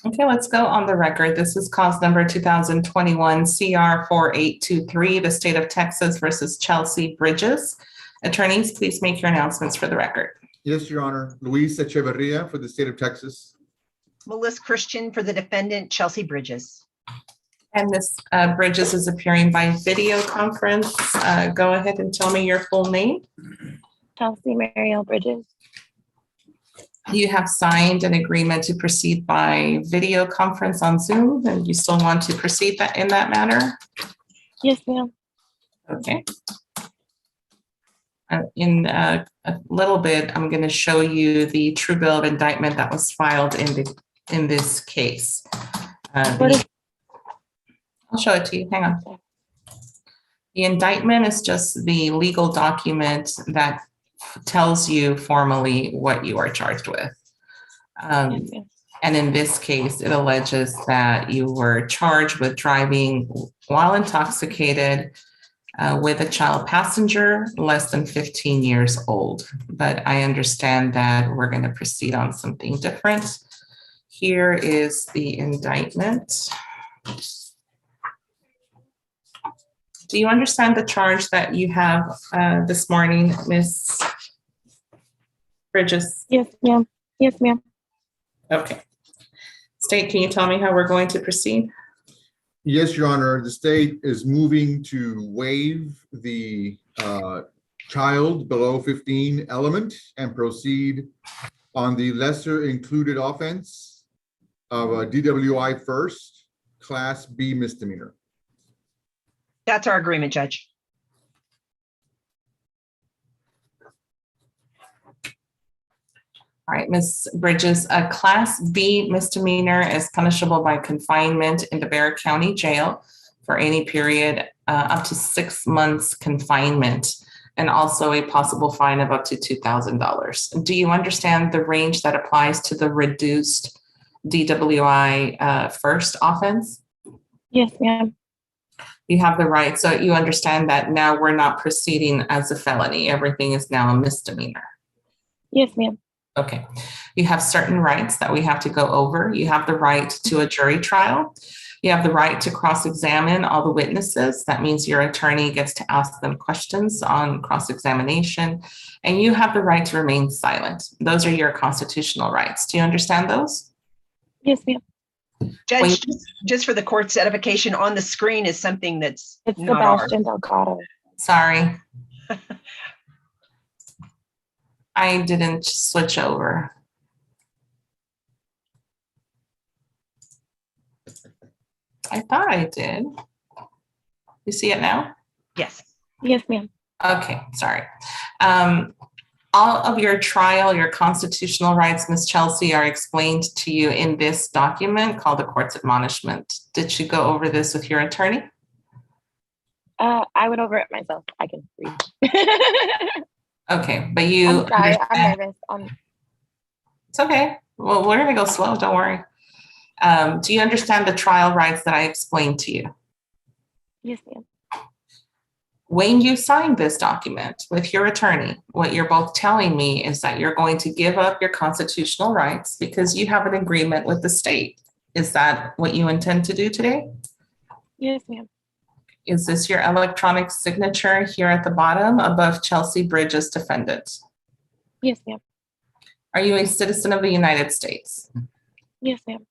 Okay, let's go on the record. This is cause number 2021 CR 4823, the state of Texas versus Chelsea Bridges. Attorneys, please make your announcements for the record. Yes, Your Honor. Luis Echeverria for the state of Texas. Melissa Christian for the defendant, Chelsea Bridges. And Ms. Bridges is appearing by video conference. Go ahead and tell me your full name. Chelsea Mariel Bridges. You have signed an agreement to proceed by video conference on Zoom, and you still want to proceed in that manner? Yes, ma'am. Okay. In a little bit, I'm going to show you the true bill of indictment that was filed in this case. I'll show it to you. Hang on. The indictment is just the legal document that tells you formally what you are charged with. And in this case, it alleges that you were charged with driving while intoxicated with a child passenger less than 15 years old. But I understand that we're going to proceed on something different. Here is the indictment. Do you understand the charge that you have this morning, Ms. Bridges? Yes, ma'am. Yes, ma'am. Okay. State, can you tell me how we're going to proceed? Yes, Your Honor. The state is moving to waive the child below 15 element and proceed on the lesser included offense of a DWI first, Class B misdemeanor. That's our agreement, Judge. All right, Ms. Bridges, a Class B misdemeanor is punishable by confinement in the Bexar County Jail for any period up to 6 months confinement, and also a possible fine of up to $2,000. Do you understand the range that applies to the reduced DWI first offense? Yes, ma'am. You have the right, so you understand that now we're not proceeding as a felony. Everything is now a misdemeanor. Yes, ma'am. Okay. You have certain rights that we have to go over. You have the right to a jury trial. You have the right to cross-examine all the witnesses. That means your attorney gets to ask them questions on cross-examination, and you have the right to remain silent. Those are your constitutional rights. Do you understand those? Yes, ma'am. Judge, just for the court's edification, on the screen is something that's It's not ours. Sebastian Delgado. Sorry. I didn't switch over. I thought I did. You see it now? Yes. Yes, ma'am. Okay, sorry. All of your trial, your constitutional rights, Ms. Chelsea, are explained to you in this document called the Court's Admonishment. Did you go over this with your attorney? I went over it myself. I can read. Okay, but you I'm sorry, understand. I'm nervous. It's okay. Well, we're gonna go slow, don't worry. Do you understand the trial rights that I explained to you? Yes, ma'am. When you signed this document with your attorney, what you're both telling me is that you're going to give up your constitutional rights because you have an agreement with the state. Is that what you intend to do today? Yes, ma'am. Is this your electronic signature here at the bottom above Chelsea Bridges defendant? Yes, ma'am. Are you a citizen of the United States? Yes, ma'am.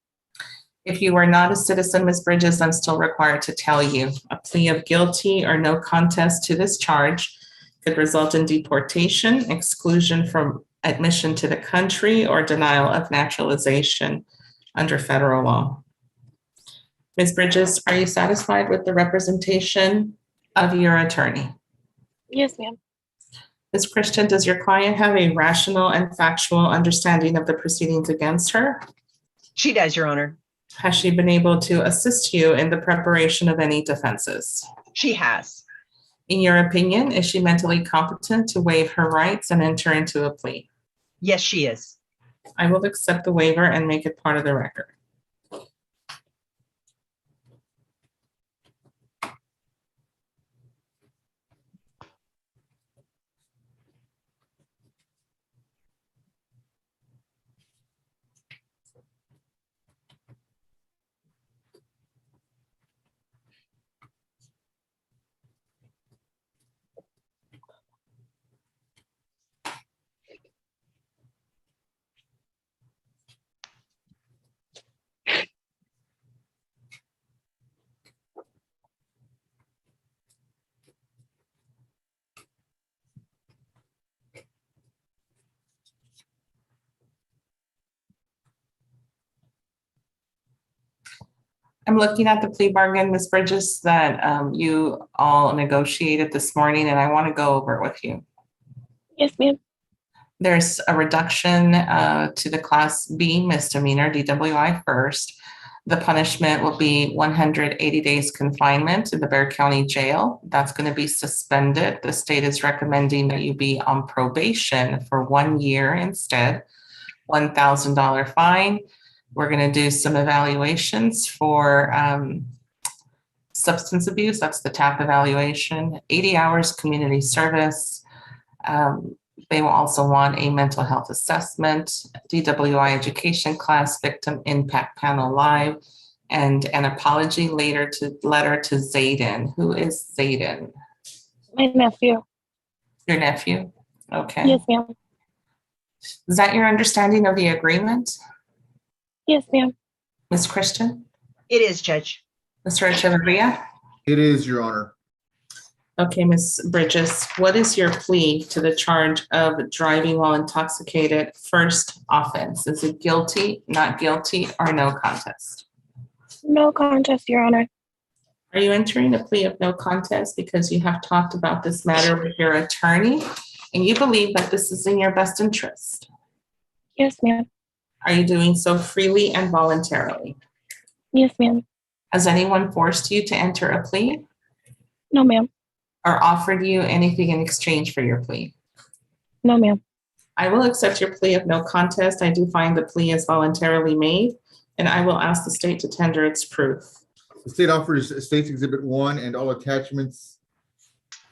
If you are not a citizen, Ms. Bridges, I'm still required to tell you a plea of guilty or no contest to this charge could result in deportation, exclusion from admission to the country, or denial of naturalization under federal law. Ms. Bridges, are you satisfied with the representation of your attorney? Yes, ma'am. Ms. Christian, does your client have a rational and factual understanding of the proceedings against her? She does, Your Honor. Has she been able to assist you in the preparation of any defenses? She has. In your opinion, is she mentally competent to waive her rights and enter into a plea? Yes, she is. I will accept the waiver and make it part of the record. I'm looking at the plea bargain, Ms. Bridges, that you all negotiated this morning, and I want to go over it with you. Yes, ma'am. There's a reduction to the Class B misdemeanor, DWI first. The punishment will be 180 days confinement in the Bexar County Jail. That's going to be suspended. The state is recommending that you be on probation for 1 year instead. $1,000 fine. We're going to do some evaluations for substance abuse. That's the TAP evaluation. 80 hours community service. They will also want a mental health assessment, DWI education class, victim impact panel live, and an apology letter to Zayden. Who is Zayden? My nephew. Your nephew? Okay. Yes, ma'am. Is that your understanding of the agreement, Yes, ma'am. Ms. Christian? It is, Judge. Mr. Echeverria? It is, Your Honor. Okay, Ms. Bridges, what is your plea to the charge of driving while intoxicated first offense? Is it guilty, not guilty, or no contest? No contest, Your Honor. Are you entering a plea of no contest because you have talked about this matter with your attorney and you believe that this is in your best interest? Yes, ma'am. Are you doing so freely and voluntarily? Yes, ma'am. Has anyone forced you to enter a plea No, ma'am. or offered you anything in exchange for your plea? No, ma'am. I will accept your plea of no contest. I do find the plea is voluntarily made, and I will ask the state to tender its proof. The state offers State's Exhibit 1 and all attachments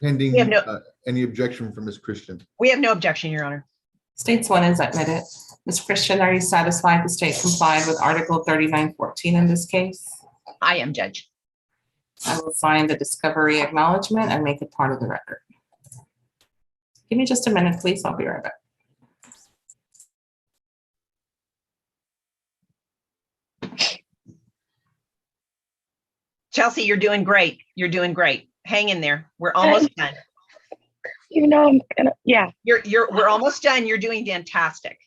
pending We have any objection from Ms. Christian. We have no objection, Your Honor. State's 1 is admitted. Ms. Christian, are you satisfied the state complied with Article 3914 in this case? I am, Judge. I will sign the discovery acknowledgement and make it part of the record. Give me just a minute, please. I'll be right back. Chelsea, you're doing great. You're doing great. Hang in there. We're almost done. You know I'm gonna, yeah. We're almost done. You're doing fantastic.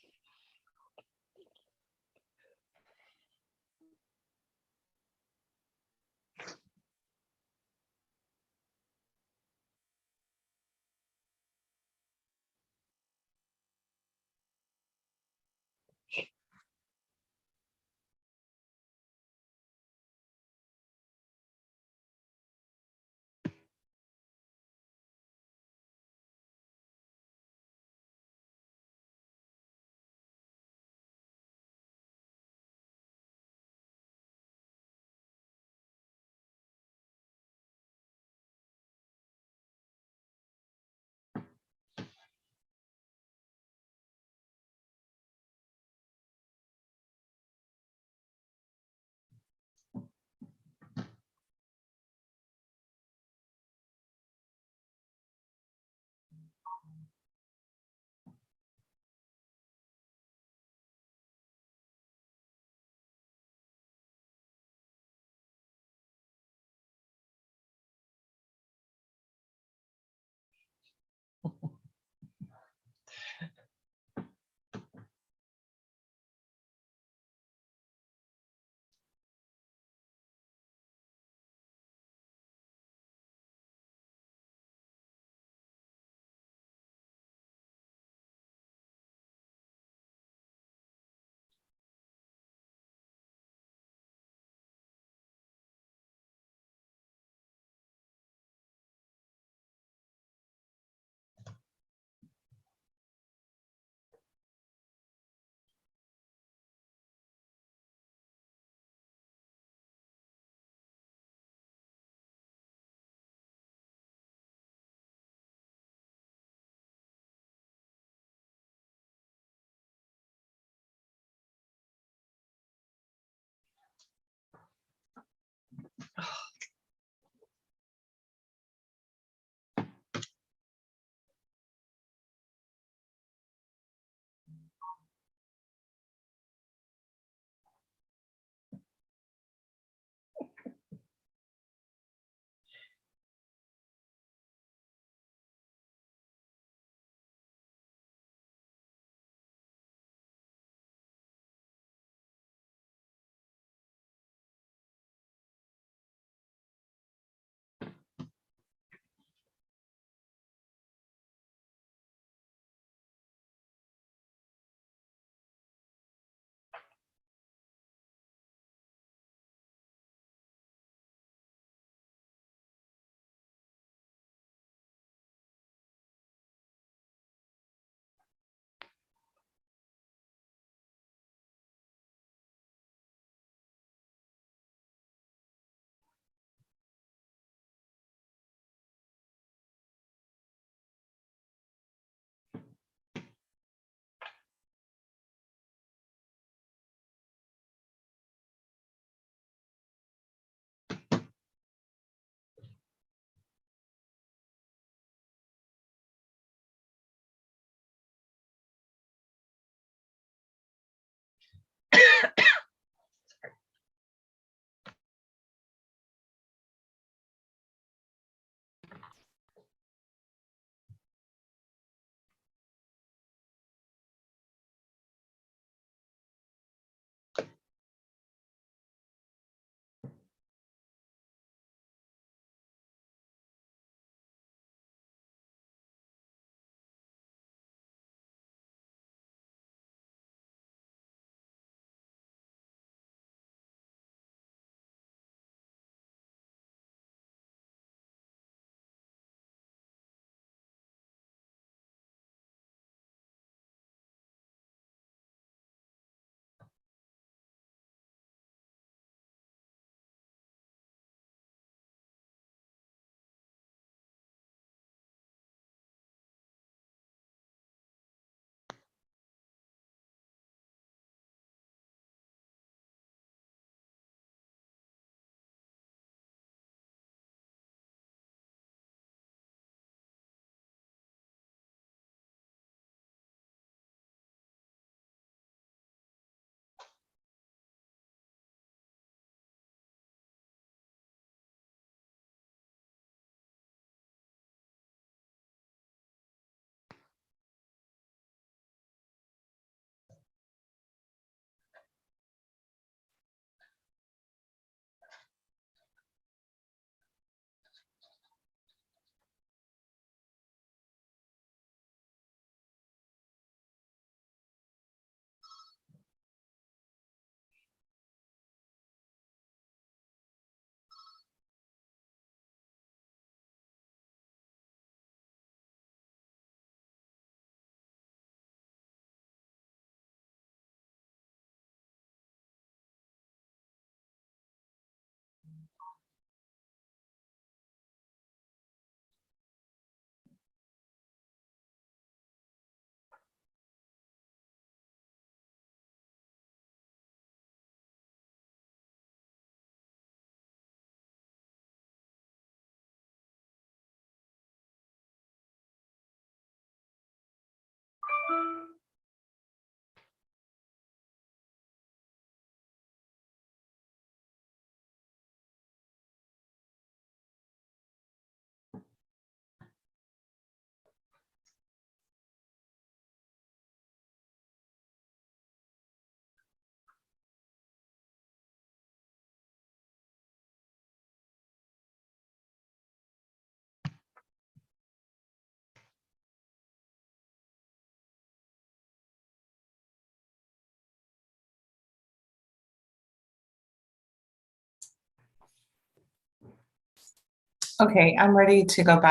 Okay, I'm ready to go back